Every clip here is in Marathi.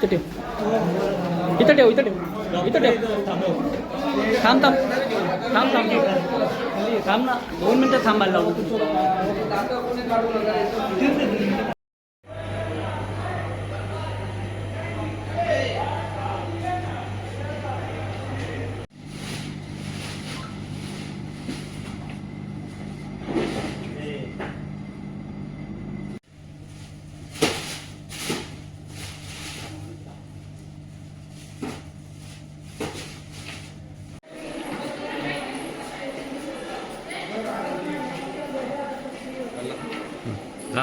इथं ठेव, इथं ठेव, इथं ठेव, इथं ठेव. थांब थांब थांब थांब थांब ना, 2 मिनटं थांबायला लावतो. ना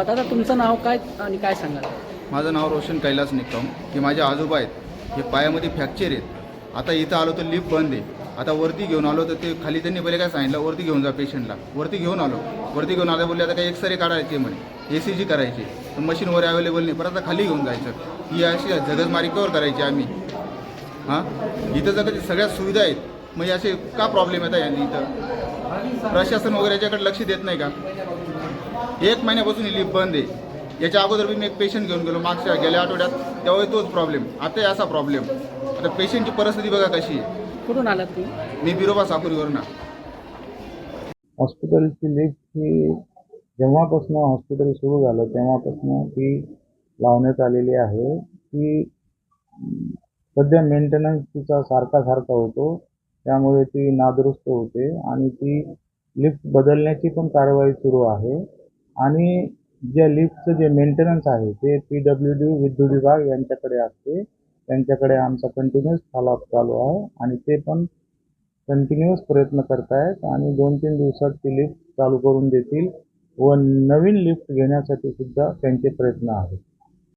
दादा तुमचं नाव काय आणि काय सांगाल? माझं नाव रोशन कैलास निकम. हे माझे आजोबा आहेत. हे पायामध्ये फ्रॅक्चर आहेत. आता इथं आलो तर लिफ्ट बंद आहे. आता वरती घेऊन आलो तर ते खाली त्यांनी पहिले काय सांगितलं, वरती घेऊन जा पेशंटला. वरती घेऊन आलो. वरती घेऊन आले बोलले आता काही एक्सरे काढायचे म्हणे, ECG करायची, तर मशीनवर अवेलेबल नाही. परत आता खाली घेऊन जायचं. ही अशी जगजमारी कवर करायची आम्ही. हां, इथं जर सगळ्या सुविधा आहेत, मग असे का प्रॉब्लेम येतात यांनी? इथं प्रशासन वगैरे याच्याकडे लक्ष देत नाही का? 1 महिन्यापासून ही लिफ्ट बंद आहे. याच्या अगोदर मी एक पेशंट घेऊन गेलो गेल्या आठवड्यात, तेव्हाही तोच प्रॉब्लेम, आताही असा प्रॉब्लेम. आता पेशंटची परिस्थिती बघा कशी आहे. कुठून आलात तुम्ही? मी बिरोबा साकुरीवरून. हॉस्पिटलची लिफ्ट ही जेव्हापासून हॉस्पिटल सुरू झालं तेव्हापासून ती लावण्यात आलेली आहे. ती सध्या मेंटेनन्स तिचा सारखा होतो, त्यामुळे ती नादुरुस्त होते आणि ती लिफ्ट बदलण्याची पण कारवाई सुरू आहे. आणि ज्या लिफ्टचं जे मेंटेनन्स आहे ते PWD विद्युत विभाग यांच्याकडे असते. त्यांच्याकडे आमचा कंटिन्युअस फॉलोअप चालू आहे आणि ते पण कंटिन्युअस प्रयत्न करतायत आणि 2-3 दिवसात ती लिफ्ट चालू करून देतील व नवीन लिफ्ट घेण्यासाठी सुद्धा त्यांचे प्रयत्न आहेत.